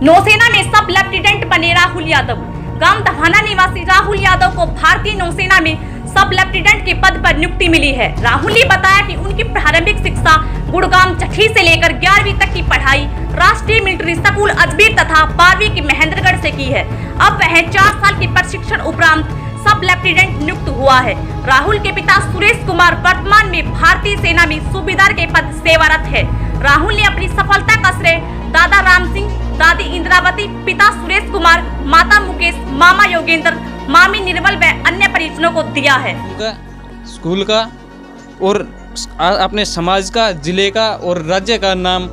नौसेना में सब लेफ्टिनेंट बने राहुल यादव। गांव दहाना निवासी राहुल यादव को भारतीय नौसेना में सब लेफ्टिनेंट के पद पर नियुक्ति मिली है। राहुल ने बताया कि उनकी प्रारंभिक शिक्षा गुड़गांव चट्ठी से लेकर 11वीं तक की पढ़ाई राष्ट्रीय मिलिट्री स्कूल अजमेर तथा 12वीं की महेंद्रगढ़ से की है। अब वह 4 साल के प्रशिक्षण उपरांत सब लेफ्टिनेंट नियुक्त हुआ है। राहुल के पिता सुरेश कुमार वर्तमान में भारतीय सेना में सूबेदार के पद सेवारत है। राहुल ने अपनी सफलता का श्रेय दादा राम सिंह, दादी इंद्रावती, पिता सुरेश कुमार, माता मुकेश, मामा योगेंद्र, मामी निर्मल व अन्य परिजनों को दिया है। स्कूल का और अपने समाज का, जिले का और राज्य का नाम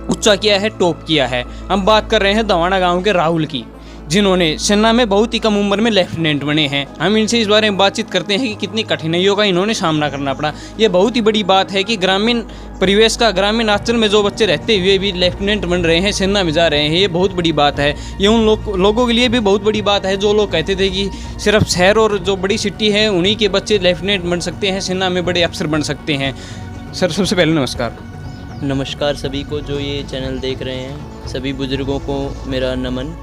ऊंचा किया है, टॉप किया है। हम बात कर रहे हैं दवाना गांव के राहुल की, जिन्होंने सेना में बहुत ही कम उम्र में लेफ्टिनेंट बने हैं। हम इनसे इस बारे में बातचीत करते हैं कि कितनी कठिनाइयों का इन्होंने सामना करना पड़ा। ये बहुत ही बड़ी बात है कि ग्रामीण परिवेश का, ग्रामीण आंचल में जो बच्चे रहते हुए भी लेफ्टिनेंट बन रहे हैं, सेना में जा रहे हैं, ये बहुत बड़ी बात है। ये उन लोगों के लिए भी बहुत बड़ी बात है जो लोग कहते थे कि सिर्फ शहर और जो बड़ी सिटी है उन्हीं के बच्चे लेफ्टिनेंट बन सकते हैं, सेना में बड़े अफसर बन सकते हैं। सर, सबसे पहले नमस्कार। नमस्कार सभी को जो ये चैनल देख रहे हैं, सभी बुज़ुर्गों को मेरा नमन।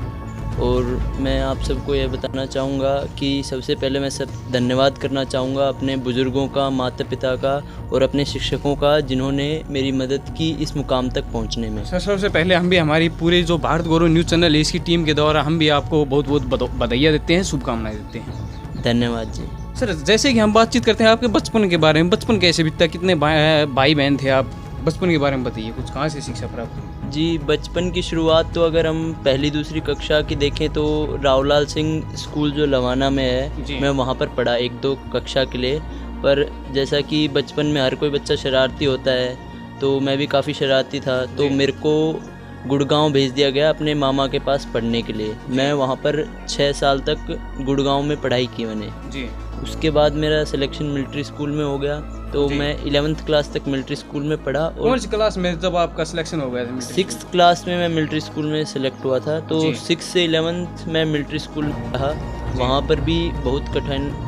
और मैं आप सबको यह बताना चाहूँगा कि सबसे पहले मैं धन्यवाद करना चाहूँगा अपने बुज़ुर्गों का, माता पिता का और अपने शिक्षकों का, जिन्होंने मेरी मदद की इस मुकाम तक पहुँचने में। सर, सबसे पहले हम भी हमारी पूरे जो भारत गौरव न्यूज़ चैनल है इसकी टीम के द्वारा हम भी आपको बहुत बहुत बधाइयाँ देते हैं, शुभकामनाएं देते हैं। धन्यवाद जी। सर, जैसे कि हम बातचीत करते हैं आपके बचपन के बारे में, बचपन कैसे बीतता, कितने भाई बहन थे आप, बचपन के बारे में बताइए कुछ, कहाँ से शिक्षा प्राप्त हुई? जी, बचपन की शुरुआत तो अगर हम पहली दूसरी कक्षा की देखें तो रावलाल सिंह स्कूल जो लवाना में है, मैं वहाँ पर पढ़ा 1-2 कक्षा के लिए। पर जैसा कि बचपन में हर कोई बच्चा शरारती होता है, तो मैं भी काफ़ी शरारती था, तो मेरे को गुड़गांव भेज दिया गया अपने मामा के पास पढ़ने के लिए। मैं वहाँ पर 6 साल तक गुड़गांव में पढ़ाई की मैंने जी। उसके बाद मेरा सिलेक्शन मिलिट्री स्कूल में हो गया, तो मैं 11th क्लास तक मिलिट्री स्कूल में पढ़ा। और कौन सी क्लास में जब आपका सिलेक्शन हो गया था? 6th क्लास में मैं मिलिट्री स्कूल में सिलेक्ट हुआ था, तो 6 से 11th मैं मिलिट्री स्कूल में रहा। वहाँ पर भी बहुत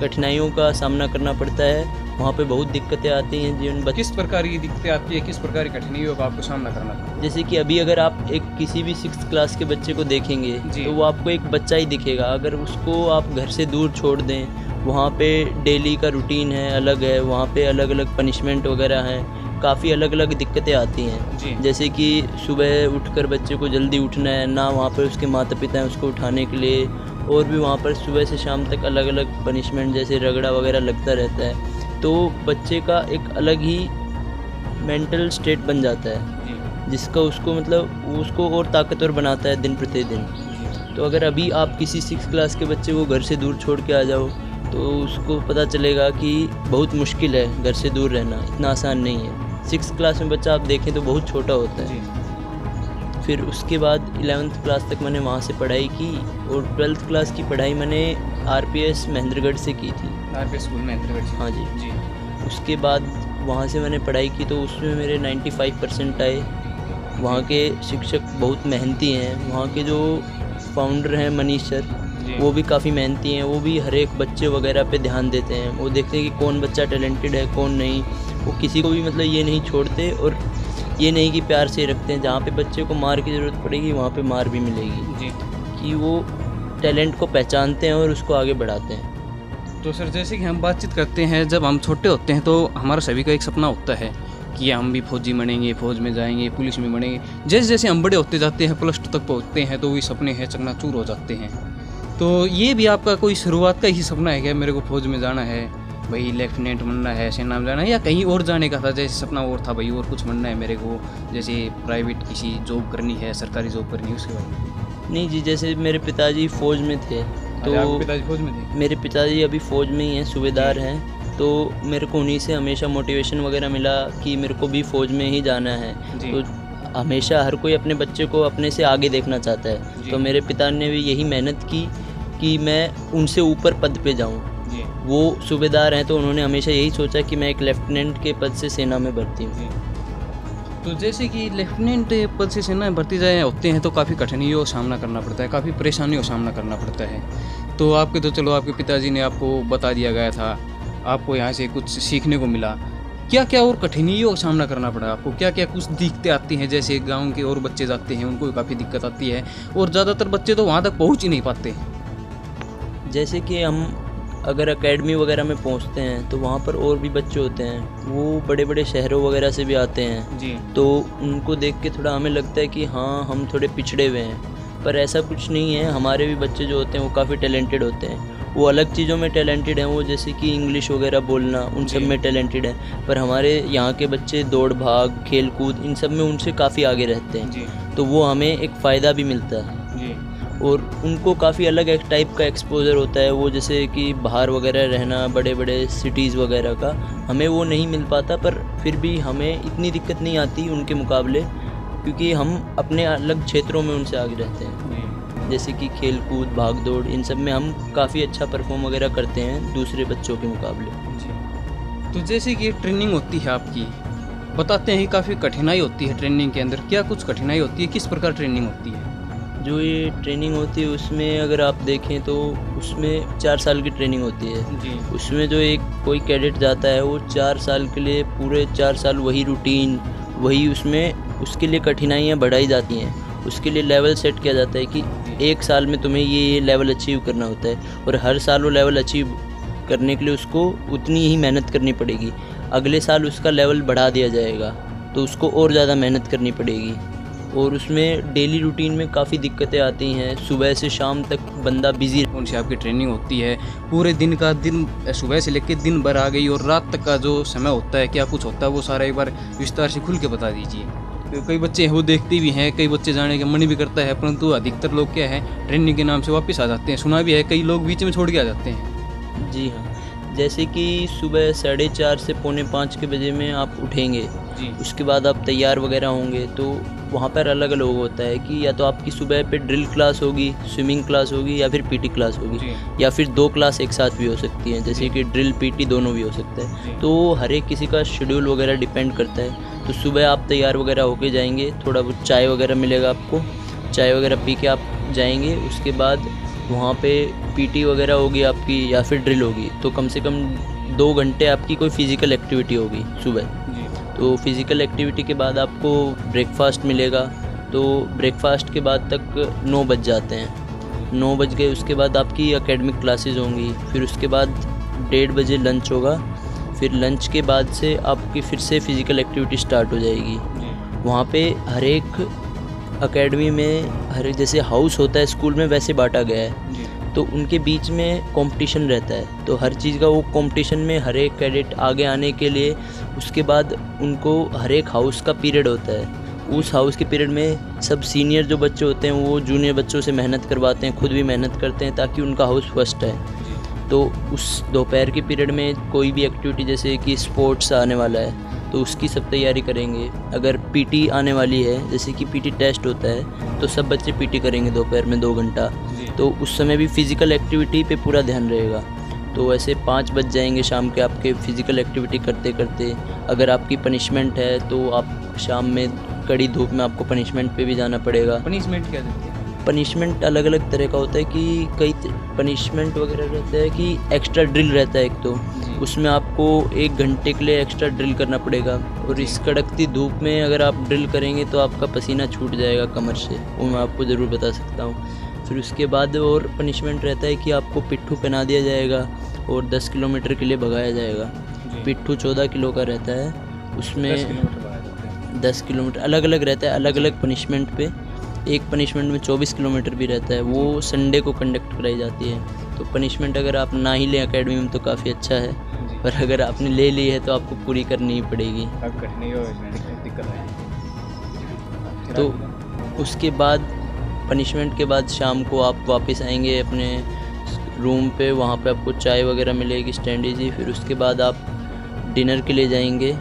कठिनाइयों का सामना करना पड़ता है, वहाँ पे बहुत दिक्कतें आती हैं जीवन। किस प्रकार की दिक्कतें आती है, किस प्रकार की कठिनाइयों का आपको सामना करना पड़ता है? जैसे कि अभी अगर आप एक किसी भी 6th क्लास के बच्चे को देखेंगे तो वो आपको एक बच्चा ही दिखेगा। अगर उसको आप घर से दूर छोड़ दें, वहाँ पे डेली का रूटीन है, अलग है, वहाँ पे अलग अलग पनिशमेंट वगैरह हैं, काफ़ी अलग अलग दिक्कतें आती हैं। जैसे कि सुबह उठकर बच्चे को जल्दी उठना है, ना वहाँ पर उसके माता पिता हैं उसको उठाने के लिए, और भी वहाँ पर सुबह से शाम तक अलग अलग पनिशमेंट जैसे रगड़ा वगैरह लगता रहता है। तो बच्चे का एक अलग ही मेंटल स्टेट बन जाता है, जिसका उसको मतलब उसको और ताकतवर बनाता है दिन प्रतिदिन। तो अगर अभी आप किसी 6th क्लास के बच्चे को घर से दूर छोड़ के आ जाओ तो उसको पता चलेगा कि बहुत मुश्किल है घर से दूर रहना, इतना आसान नहीं है। 6th क्लास में बच्चा आप देखें तो बहुत छोटा होता है। फिर उसके बाद 11th क्लास तक मैंने वहाँ से पढ़ाई की, और 12th क्लास की पढ़ाई मैंने RPS महेंद्रगढ़ से की थी। RPS स्कूल महेंद्रगढ़ से? हाँ जी। उसके बाद वहाँ से मैंने पढ़ाई की तो उसमें मेरे 95% आए। वहाँ के शिक्षक बहुत मेहनती हैं, वहाँ के जो फाउंडर हैं मनीष सर, वो भी काफ़ी मेहनती हैं। वो भी हर एक बच्चे वगैरह पे ध्यान देते हैं, वो देखते हैं कि कौन बच्चा टैलेंटेड है कौन नहीं। वो किसी को भी मतलब ये नहीं छोड़ते, और ये नहीं कि प्यार से रखते हैं। जहाँ पे बच्चे को मार की ज़रूरत पड़ेगी वहाँ पे मार भी मिलेगी जी, कि वो टैलेंट को पहचानते हैं और उसको आगे बढ़ाते हैं। तो सर, जैसे कि हम बातचीत करते हैं, जब हम छोटे होते हैं तो हमारा सभी का एक सपना होता है कि हम भी फौजी बनेंगे, फौज में जाएंगे, पुलिस में बनेंगे। जैसे जैसे हम बड़े होते जाते हैं, +2 तक पहुँचते हैं, तो वही सपने हैं चकनाचूर हो जाते हैं। तो ये भी आपका कोई शुरुआत का ही सपना है क्या, मेरे को फौज में जाना है, भाई लेफ्टिनेंट बनना है, सेना में जाना है, या कहीं और जाने का था? जैसे सपना और था भाई और कुछ बनना है मेरे को, जैसे प्राइवेट किसी जॉब करनी है, सरकारी जॉब करनी है, उसके बाद? नहीं जी, जैसे मेरे पिताजी फ़ौज में थे, तो पिताजी फौज में थे? मेरे पिताजी अभी फ़ौज में ही हैं, सूबेदार हैं। तो मेरे को उन्हीं से हमेशा मोटिवेशन वगैरह मिला कि मेरे को भी फ़ौज में ही जाना है। तो हमेशा हर कोई अपने बच्चे को अपने से आगे देखना चाहता है, तो मेरे पिता ने भी यही मेहनत की कि मैं उनसे ऊपर पद पे जाऊं। वो सूबेदार हैं, तो उन्होंने हमेशा यही सोचा कि मैं एक लेफ्टिनेंट के पद से सेना में भर्ती हूँ। तो जैसे कि लेफ्टिनेंट पद से सेना में भर्ती जाए होते हैं तो काफ़ी कठिनाइयों का सामना करना पड़ता है, काफ़ी परेशानियों का सामना करना पड़ता है। तो आपके तो चलो आपके पिताजी ने आपको बता दिया गया था, आपको यहाँ से कुछ सीखने को मिला। क्या क्या और कठिनाइयों का सामना करना पड़ा आपको? क्या क्या कुछ दिक्कतें आती हैं? जैसे गांव के और बच्चे जाते हैं उनको भी काफ़ी दिक्कत आती है और ज़्यादातर बच्चे तो वहाँ तक पहुँच ही नहीं पाते। जैसे कि हम अगर एकेडमी वगैरह में पहुंचते हैं तो वहाँ पर और भी बच्चे होते हैं, वो बड़े बड़े शहरों वगैरह से भी आते हैं जी। तो उनको देख के थोड़ा हमें लगता है कि हाँ हम थोड़े पिछड़े हुए हैं, पर ऐसा कुछ नहीं है। हमारे भी बच्चे जो होते हैं वो काफ़ी टैलेंटेड होते हैं, वो अलग चीज़ों में टैलेंटेड हैं, वो जैसे कि इंग्लिश वगैरह बोलना उन सब में टैलेंटेड हैं, पर हमारे यहाँ के बच्चे दौड़ भाग खेल कूद इन सब में उनसे काफ़ी आगे रहते हैं जी। तो वो हमें एक फ़ायदा भी मिलता है। जी। और उनको काफ़ी अलग एक टाइप का एक्सपोजर होता है, वो जैसे कि बाहर वगैरह रहना बड़े बड़े सिटीज़ वगैरह का हमें वो नहीं मिल पाता, पर फिर भी हमें इतनी दिक्कत नहीं आती उनके मुकाबले, क्योंकि हम अपने अलग क्षेत्रों में उनसे आगे रहते हैं। जैसे कि खेल कूद भाग दौड़ इन सब में हम काफ़ी अच्छा परफॉर्म वगैरह करते हैं दूसरे बच्चों के मुकाबले। जी। तो जैसे कि ट्रेनिंग होती है आपकी, बताते हैं काफ़ी कठिनाई होती है ट्रेनिंग के अंदर, क्या कुछ कठिनाई होती है, किस प्रकार ट्रेनिंग होती है? जो ये ट्रेनिंग होती है उसमें अगर आप देखें तो उसमें 4 साल की ट्रेनिंग होती है जी। उसमें जो एक कोई कैडेट जाता है वो 4 साल के लिए पूरे 4 साल वही रूटीन वही उसमें उसके लिए कठिनाइयाँ बढ़ाई जाती हैं, उसके लिए लेवल सेट किया जाता है कि 1 साल में तुम्हें ये लेवल अचीव करना होता है और हर साल वो लेवल अचीव करने के लिए उसको उतनी ही मेहनत करनी पड़ेगी। अगले साल उसका लेवल बढ़ा दिया जाएगा तो उसको और ज़्यादा मेहनत करनी पड़ेगी। और उसमें डेली रूटीन में काफ़ी दिक्कतें आती हैं, सुबह से शाम तक बंदा बिज़ी। कौन सी आपकी ट्रेनिंग होती है? पूरे दिन का दिन सुबह से लेकर दिन भर आ गई और रात तक का जो समय होता है क्या कुछ होता है वो सारा एक बार विस्तार से खुल के बता दीजिए। तो कई बच्चे हैं वो देखते भी हैं, कई बच्चे जाने का मन भी करता है, परंतु अधिकतर लोग क्या है ट्रेनिंग के नाम से वापस आ जाते हैं। सुना भी है कई लोग बीच में छोड़ के आ जाते हैं। जी हाँ, जैसे कि सुबह 4:30 से 4:45 के बजे में आप उठेंगे जी। उसके बाद आप तैयार वगैरह होंगे तो वहाँ पर अलग अलग होता है कि या तो आपकी सुबह पे ड्रिल क्लास होगी, स्विमिंग क्लास होगी या फिर पीटी क्लास होगी जी। या फिर 2 क्लास एक साथ भी हो सकती हैं, जैसे कि ड्रिल पीटी दोनों भी हो सकता है। जी। तो हर एक किसी का शेड्यूल वगैरह डिपेंड करता है। तो सुबह आप तैयार वगैरह होके जाएंगे, थोड़ा बहुत चाय वगैरह मिलेगा आपको, चाय वगैरह पी के आप जाएंगे। उसके बाद वहाँ पे पीटी वगैरह होगी आपकी या फिर ड्रिल होगी, तो कम से कम 2 घंटे आपकी कोई फिज़िकल एक्टिविटी होगी सुबह। जी। तो फिज़िकल एक्टिविटी के बाद आपको ब्रेकफास्ट मिलेगा, तो ब्रेकफास्ट के बाद तक 9 बज जाते हैं। 9 बज गए उसके बाद आपकी एकेडमिक क्लासेस होंगी, फिर उसके बाद 1:30 बजे लंच होगा, फिर लंच के बाद से आपकी फिर से फ़िज़िकल एक्टिविटी स्टार्ट हो जाएगी। वहाँ पे हर एक एकेडमी में हर जैसे हाउस होता है स्कूल में वैसे बांटा गया है, तो उनके बीच में कंपटीशन रहता है। तो हर चीज़ का वो कंपटीशन में हर एक कैडेट आगे आने के लिए उसके बाद उनको हर एक हाउस का पीरियड होता है। उस हाउस के पीरियड में सब सीनियर जो बच्चे होते हैं वो जूनियर बच्चों से मेहनत करवाते हैं, खुद भी मेहनत करते हैं ताकि उनका हाउस फर्स्ट है। तो उस दोपहर के पीरियड में कोई भी एक्टिविटी जैसे कि स्पोर्ट्स आने वाला है तो उसकी सब तैयारी करेंगे। अगर पीटी आने वाली है, जैसे कि पीटी टेस्ट होता है, तो सब बच्चे पीटी करेंगे दोपहर में 2 घंटा। तो उस समय भी फ़िज़िकल एक्टिविटी पे पूरा ध्यान रहेगा। तो ऐसे 5 बज जाएंगे शाम के आपके फ़िज़िकल एक्टिविटी करते करते। अगर आपकी पनिशमेंट है तो आप शाम में कड़ी धूप में आपको पनिशमेंट पे भी जाना पड़ेगा। पनिशमेंट क्या देते हैं? पनिशमेंट अलग अलग तरह का होता है कि कई पनिशमेंट वगैरह रहता है कि एक्स्ट्रा ड्रिल रहता है एक, तो उसमें आपको 1 घंटे के लिए एक्स्ट्रा ड्रिल करना पड़ेगा। और इस कड़कती धूप में अगर आप ड्रिल करेंगे तो आपका पसीना छूट जाएगा कमर से, वो मैं आपको ज़रूर बता सकता हूँ। फिर उसके बाद और पनिशमेंट रहता है कि आपको पिट्ठू पहना दिया जाएगा और 10 किलोमीटर के लिए भगाया जाएगा। पिट्ठू 14 किलो का रहता है, उसमें 10 किलोमीटर अलग अलग रहता है, अलग अलग पनिशमेंट पे। एक पनिशमेंट में 24 किलोमीटर भी रहता है, वो संडे को कंडक्ट कराई जाती है। तो पनिशमेंट अगर आप ना ही लें एकेडमी में तो काफ़ी अच्छा है, पर अगर आपने ले ली है तो आपको पूरी करनी ही पड़ेगी। तो उसके बाद पनिशमेंट के बाद शाम को आप वापस आएंगे अपने रूम पे, वहाँ पे आपको चाय वगैरह मिलेगी स्टैंडी जी। फिर उसके बाद आप डिनर के लिए जाएंगे।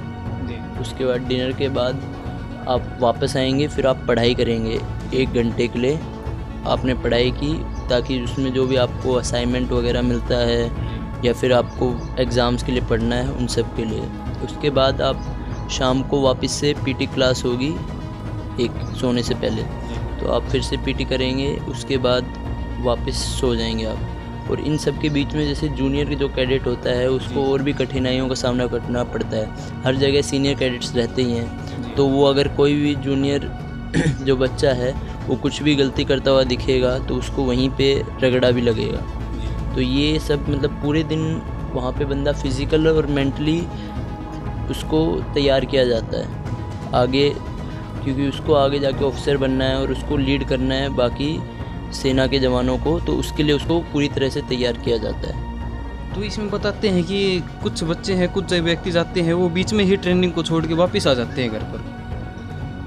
उसके बाद डिनर के बाद आप वापस आएंगे, फिर आप पढ़ाई करेंगे 1 घंटे के लिए। आपने पढ़ाई की ताकि उसमें जो भी आपको असाइनमेंट वगैरह मिलता है या फिर आपको एग्ज़ाम्स के लिए पढ़ना है उन सब के लिए। उसके बाद आप शाम को वापस से पीटी क्लास होगी एक सोने से पहले, तो आप फिर से पीटी करेंगे। उसके बाद वापस सो जाएंगे आप। और इन सब के बीच में जैसे जूनियर जो कैडेट होता है उसको और भी कठिनाइयों का सामना करना पड़ता है। हर जगह सीनियर कैडेट्स रहते ही हैं, तो वो अगर कोई भी जूनियर जो बच्चा है वो कुछ भी गलती करता हुआ दिखेगा तो उसको वहीं पे रगड़ा भी लगेगा। तो ये सब मतलब पूरे दिन वहाँ पे बंदा फिज़िकल और मेंटली उसको तैयार किया जाता है आगे, क्योंकि उसको आगे जाके ऑफिसर बनना है और उसको लीड करना है बाकी सेना के जवानों को, तो उसके लिए उसको पूरी तरह से तैयार किया जाता है। तो इसमें बताते हैं कि कुछ बच्चे हैं, कुछ व्यक्ति जाते हैं वो बीच में ही ट्रेनिंग को छोड़ के वापस आ जाते हैं घर पर।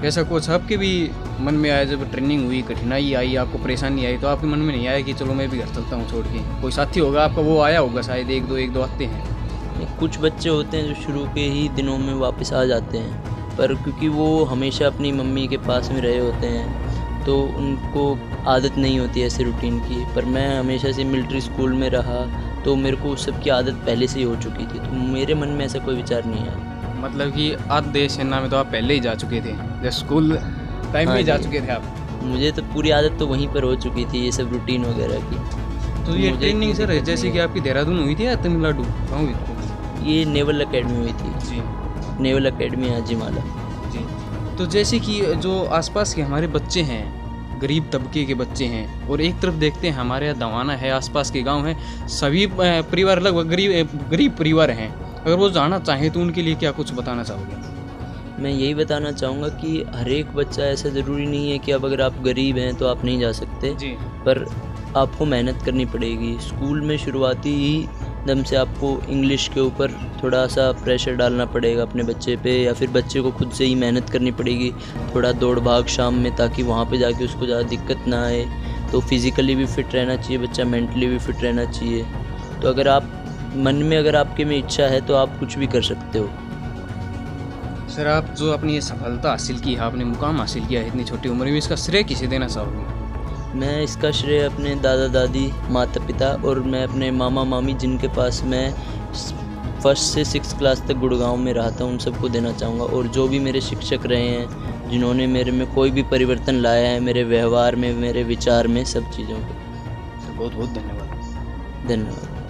ऐसा कुछ आपके भी मन में आया जब ट्रेनिंग हुई, कठिनाई आई, आपको परेशानी आई, तो आपके मन में नहीं आया कि चलो मैं भी घर चलता हूँ छोड़ के? कोई साथी होगा आपका वो आया होगा शायद, एक दो आते हैं। कुछ बच्चे होते हैं जो शुरू के ही दिनों में वापस आ जाते हैं, पर क्योंकि वो हमेशा अपनी मम्मी के पास में रहे होते हैं तो उनको आदत नहीं होती है ऐसे रूटीन की। पर मैं हमेशा से मिलिट्री स्कूल में रहा तो मेरे को उस सब की आदत पहले से ही हो चुकी थी, तो मेरे मन में ऐसा कोई विचार नहीं है। मतलब कि आधे सेना में तो आप पहले ही जा चुके थे, जब स्कूल टाइम में जा चुके थे आप? मुझे तो पूरी आदत तो वहीं पर हो चुकी थी ये सब रूटीन वगैरह की। तो ये ट्रेनिंग सर जैसे कि आपकी देहरादून हुई थी या तमिलनाडु कहाँ हुई थी? ये नेवल अकेडमी हुई थी जी, नेवल अकेडमी हाजीमाला जी। तो जैसे कि जो आसपास के हमारे बच्चे हैं, गरीब तबके के बच्चे हैं, और एक तरफ देखते हैं हमारे यहाँ दवाना है, आसपास के गांव हैं, सभी परिवार लगभग गरीब परिवार हैं, अगर वो जाना चाहें तो उनके लिए क्या कुछ बताना चाहोगे? मैं यही बताना चाहूँगा कि हर एक बच्चा, ऐसा ज़रूरी नहीं है कि अब अगर आप गरीब हैं तो आप नहीं जा सकते जी। पर आपको मेहनत करनी पड़ेगी। स्कूल में शुरुआती ही दम से आपको इंग्लिश के ऊपर थोड़ा सा प्रेशर डालना पड़ेगा अपने बच्चे पे, या फिर बच्चे को खुद से ही मेहनत करनी पड़ेगी, थोड़ा दौड़ भाग शाम में, ताकि वहाँ पे जाके उसको ज़्यादा दिक्कत ना आए। तो फिज़िकली भी फिट रहना चाहिए बच्चा, मेंटली भी फिट रहना चाहिए। तो अगर आप मन में, अगर आपके में इच्छा है तो आप कुछ भी कर सकते हो। सर आप जो अपनी ये सफलता हासिल की है, आपने मुकाम हासिल किया है इतनी छोटी उम्र में, इसका श्रेय किसे देना चाहोगे? मैं इसका श्रेय अपने दादा दादी, माता पिता और मैं अपने मामा मामी जिनके पास मैं 1st से 6th क्लास तक गुड़गांव में रहा था उन सबको देना चाहूँगा। और जो भी मेरे शिक्षक रहे हैं जिन्होंने मेरे में कोई भी परिवर्तन लाया है, मेरे व्यवहार में, मेरे विचार में, सब चीज़ों को। बहुत बहुत धन्यवाद। धन्यवाद।